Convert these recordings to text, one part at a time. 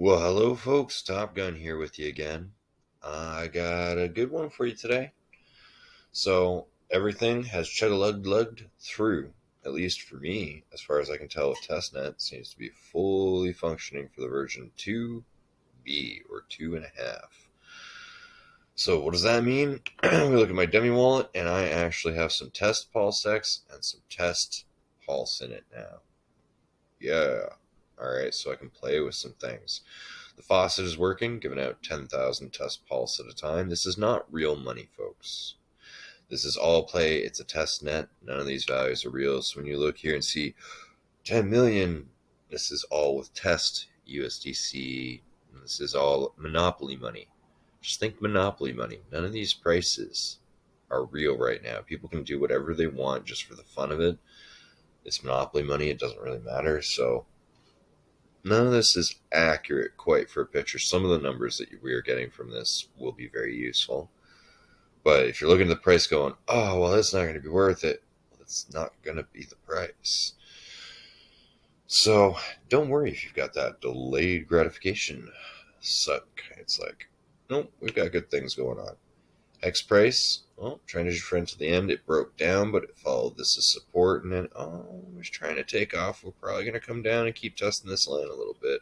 Well, hello, folks. Top Gun here with you again. I got a good one for you today. So, everything has chug-a-lug-lugged through, at least for me, as far as I can tell with testnet. Seems to be fully functioning for the version 2B or 2.5. So, what does that mean? We look at my dummy wallet, and I actually have some test PulseX and some test Pulse in it now. Yeah. Alright, so I can play with some things. The faucet is working, giving out 10,000 test pulse at a time. This is not real money, folks. This is all play. It's a test net. None of these values are real. So when you look here and see 10 million, this is all with test USDC. This is all monopoly money. Just think monopoly money. None of these prices are real right now. People can do whatever they want just for the fun of it. It's monopoly money. It doesn't really matter. So none of this is accurate quite for a picture. Some of the numbers that we are getting from this will be very useful. But if you're looking at the price going, oh, well, that's not going to be worth it, well, it's not going to be the price. So don't worry if you've got that delayed gratification suck. It's like, nope, we've got good things going on. X price, well, trying to your friend to the end. It broke down, but it followed this as support, and then it was trying to take off. We're probably going to come down and keep testing this line a little bit.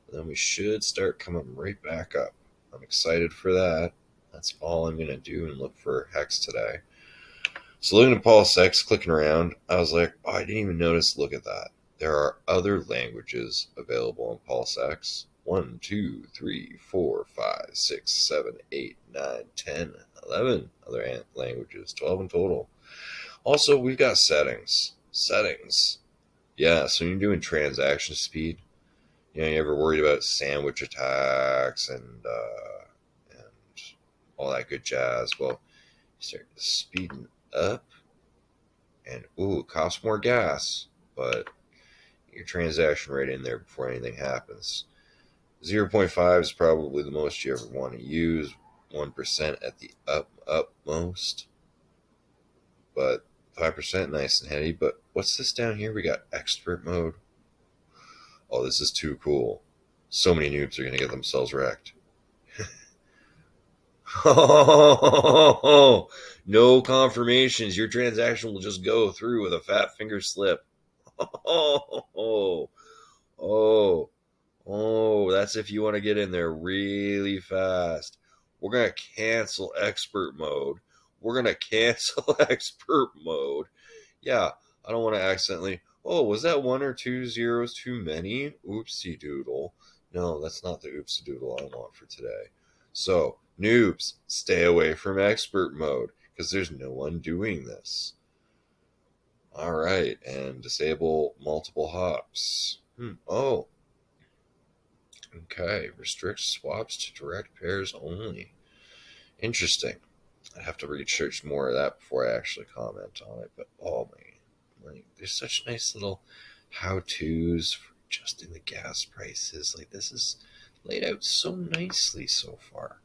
But then we should start coming right back up. I'm excited for that. That's all I'm going to do and look for hex today. So looking at PulseX, clicking around, I was like, oh, I didn't even notice. Look at that. There are other languages available on PulseX. 1, 2, 3, 4, 5, 6, 7, 8, 9, 10, 11 other languages, 12 in total. Also, we've got settings. Yeah, so when you're doing transaction speed, you ever worried about sandwich attacks and all that good jazz? Well, you start speeding up, and it costs more gas, but your transaction rate in there before anything happens. 0.5 is probably the most you ever want to use. 1% at the upmost. But 5% nice and heady. But what's this down here? We got expert mode. Oh, this is too cool. So many noobs are going to get themselves wrecked. Oh, no confirmations. Your transaction will just go through with a fat finger slip. Oh, oh, oh, that's if you want to get in there really fast. We're going to cancel expert mode. Yeah, I don't want to accidentally. Oh, was that 1 or 2 zeros too many? Oopsie doodle. No, that's not the oopsie doodle I want for today. So, noobs, stay away from expert mode because there's no one doing this. All right, and disable multiple hops. Oh, okay. Restrict swaps to direct pairs only. Interesting. I have to research more of that before I actually comment on it. But oh man, there's such nice little how-tos for adjusting the gas prices. Like this is laid out so nicely so far.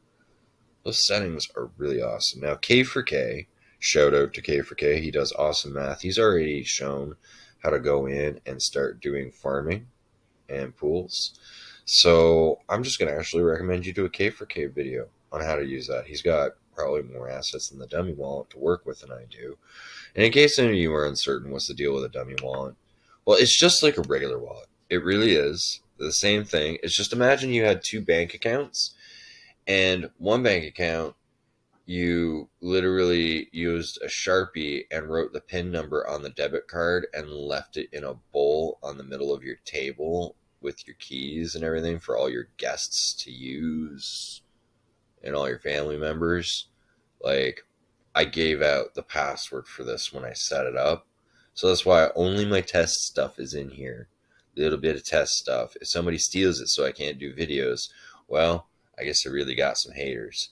Those settings are really awesome. Now K for K, shout out to K for K. He does awesome math. He's already shown how to go in and start doing farming and pools. So I'm just going to actually recommend you do a K for K video on how to use that. He's got probably more assets than the dummy wallet to work with than I do. And in case any of you are uncertain what's the deal with a dummy wallet, well, it's just like a regular wallet. It really is the same thing. It's just imagine you had two bank accounts, and one bank account you literally used a Sharpie and wrote the PIN number on the debit card and left it in a bowl on the middle of your table with your keys and everything for all your guests to use and all your family members. Like, I gave out the password for this when I set it up. So that's why only my test stuff is in here. A little bit of test stuff. If somebody steals it so I can't do videos, well, I guess I really got some haters.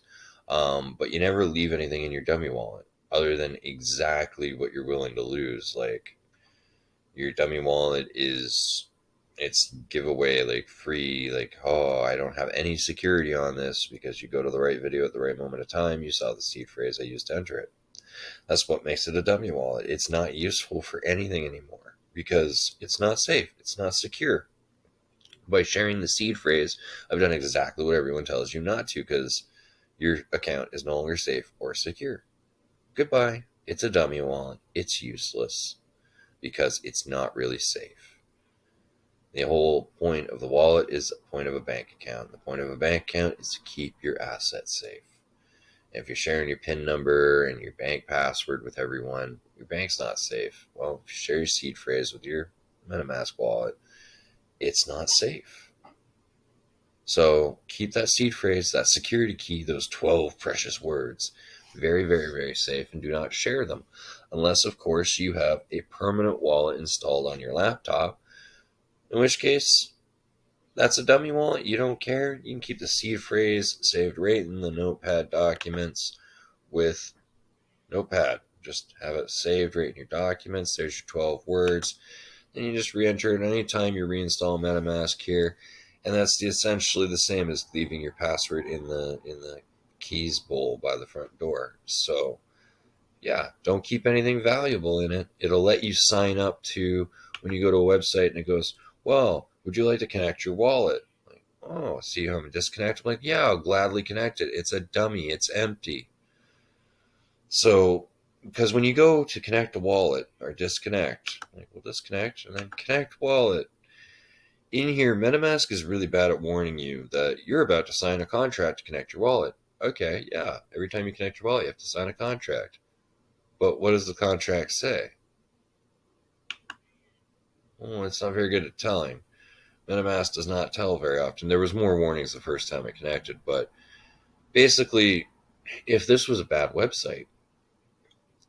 But you never leave anything in your dummy wallet other than exactly what you're willing to lose. Like, your dummy wallet is, it's giveaway, like free, like, oh, I don't have any security on this because you go to the right video at the right moment of time. You saw the seed phrase I used to enter it. That's what makes it a dummy wallet. It's not useful for anything anymore because it's not safe. It's not secure. By sharing the seed phrase, I've done exactly what everyone tells you not to, because your account is no longer safe or secure. Goodbye. It's a dummy wallet. It's useless because it's not really safe. The whole point of the wallet is the point of a bank account. The point of a bank account is to keep your assets safe. And if you're sharing your PIN number and your bank password with everyone, your bank's not safe. Well, if you share your seed phrase with your MetaMask wallet, it's not safe. So keep that seed phrase, that security key, those 12 precious words, very, very, very safe, and do not share them. Unless, of course, you have a permanent wallet installed on your laptop, in which case, that's a dummy wallet. You don't care. You can keep the seed phrase saved right in the notepad documents with Notepad. Just have it saved right in your documents. There's your 12 words. Then you just re-enter it anytime you reinstall MetaMask here. And that's essentially the same as leaving your password in the keys bowl by the front door. So yeah, don't keep anything valuable in it. It'll let you sign up to, when you go to a website and it goes, well, would you like to connect your wallet? Like, oh, see how I'm disconnected? I'm like, yeah, I'll gladly connect it. It's a dummy. It's empty. So, because when you go to connect a wallet or disconnect, like, we'll disconnect and then connect wallet. In here, MetaMask is really bad at warning you that you're about to sign a contract to connect your wallet. Okay, yeah, every time you connect your wallet, you have to sign a contract. But what does the contract say? Well, it's not very good at telling. MetaMask does not tell very often. There was more warnings the first time it connected, but basically, if this was a bad website,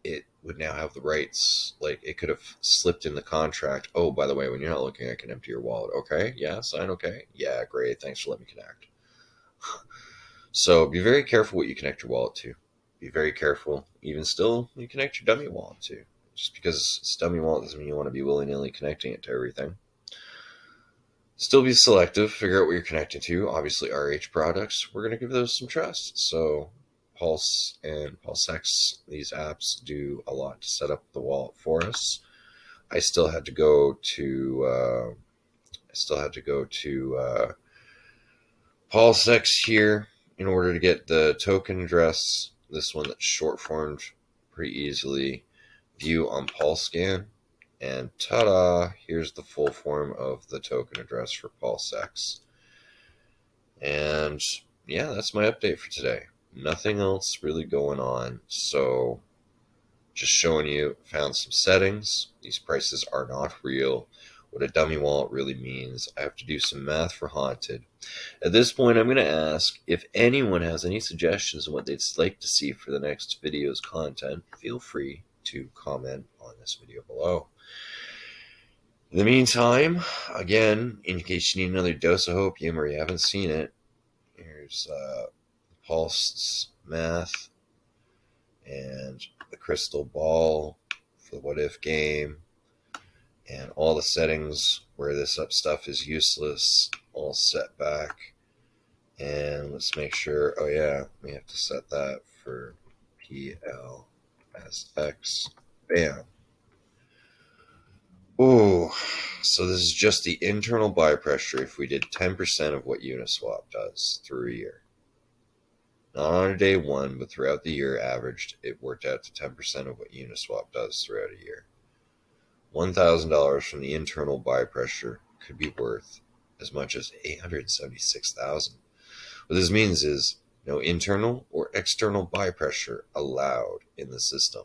it would now have the rights. Like, it could have slipped in the contract. Oh, by the way, when you're not looking, I can empty your wallet. Okay, yeah, sign okay. Yeah, great. Thanks for letting me connect. So be very careful what you connect your wallet to. Be very careful, even still, you connect your dummy wallet to. Just because it's dummy wallet doesn't mean you want to be willy-nilly connecting it to everything. Still be selective. Figure out what you're connecting to. Obviously, RH products, we're going to give those some trust. So Pulse and PulseX, these apps do a lot to set up the wallet for us. I still had to go to PulseX here in order to get the token address. This one that's short formed pretty easily. View on PulseScan, and ta-da! Here's the full form of the token address for PulseX. And yeah, that's my update for today. Nothing else really going on. So just showing you, found some settings. These prices are not real. What a dummy wallet really means. I have to do some math for Haunted. At this point, I'm going to ask if anyone has any suggestions on what they'd like to see for the next video's content. Feel free to comment on this video below. In the meantime, again, in case you need another dose of hopium or you haven't seen it, here's Pulse's math and the crystal ball for the what if game, and all the settings where this stuff is useless, all set back. And let's make sure, oh yeah, we have to set that for PLSX. Bam. Ooh, so this is just the internal buy pressure if we did 10% of what Uniswap does through a year. Not on a day one, but throughout the year averaged, it worked out to 10% of what Uniswap does throughout a year. $1,000 from the internal buy pressure could be worth as much as $876,000. What this means is no internal or external buy pressure allowed in the system.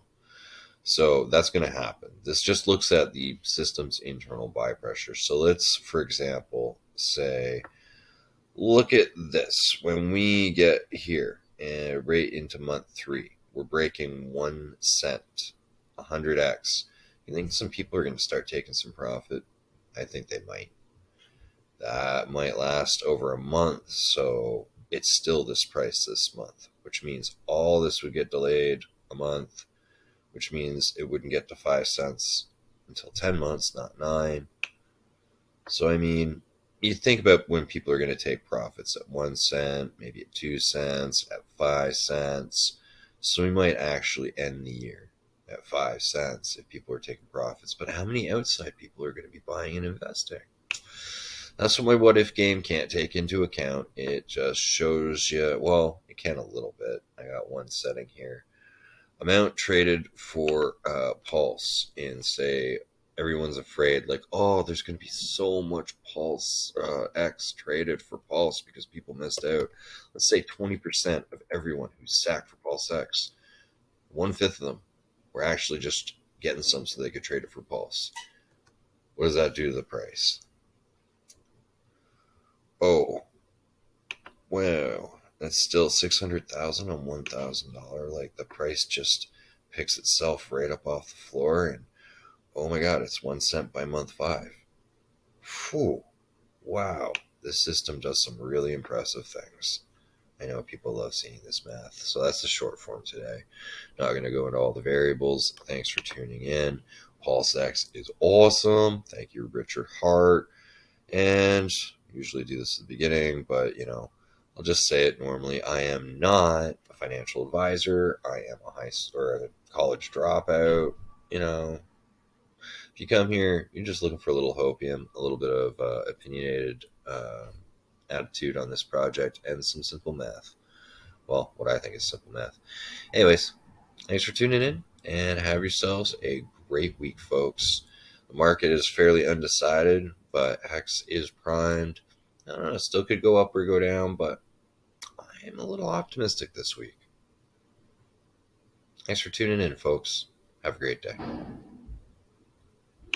So that's going to happen. This just looks at the system's internal buy pressure. So let's, for example, say, look at this. When we get here and right into month 3, we're breaking 1 cent, 100x. You think some people are going to start taking some profit? I think they might. That might last over a month, so it's still this price this month, which means all this would get delayed a month, which means it wouldn't get to 5 cents until 10 months, not 9. So, I mean, you think about when people are going to take profits at 1 cent, maybe at 2 cents, at 5 cents. So we might actually end the year at 5 cents if people are taking profits. But how many outside people are going to be buying and investing? That's what my what if game can't take into account. It just shows you, well, it can a little bit. I got one setting here. Amount traded for Pulse in, say, everyone's afraid, like, oh, there's going to be so much Pulse X traded for Pulse because people missed out. Let's say 20% of everyone who's sacked for Pulse X, 1/5 of them were actually just getting some so they could trade it for Pulse. What does that do to the price? Oh, well, that's still 600,000 on $1,000. Like, the price just picks itself right up off the floor, and oh my god, it's 1 cent by month 5. Phew. Wow. This system does some really impressive things. I know people love seeing this math. So that's the short form today. Not going to go into all the variables. Thanks for tuning in. PulseX is awesome. Thank you, Richard Hart. And usually do this at the beginning, but I'll just say it normally. I am not a financial advisor. I am a college dropout. If you come here, you're just looking for a little hopium, a little bit of opinionated attitude on this project, and some simple math. Well, what I think is simple math. Anyways, thanks for tuning in, and have yourselves a great week, folks. The market is fairly undecided, but X is primed. I don't know, it still could go up or go down, but I am a little optimistic this week. Thanks for tuning in, folks. Have a great day.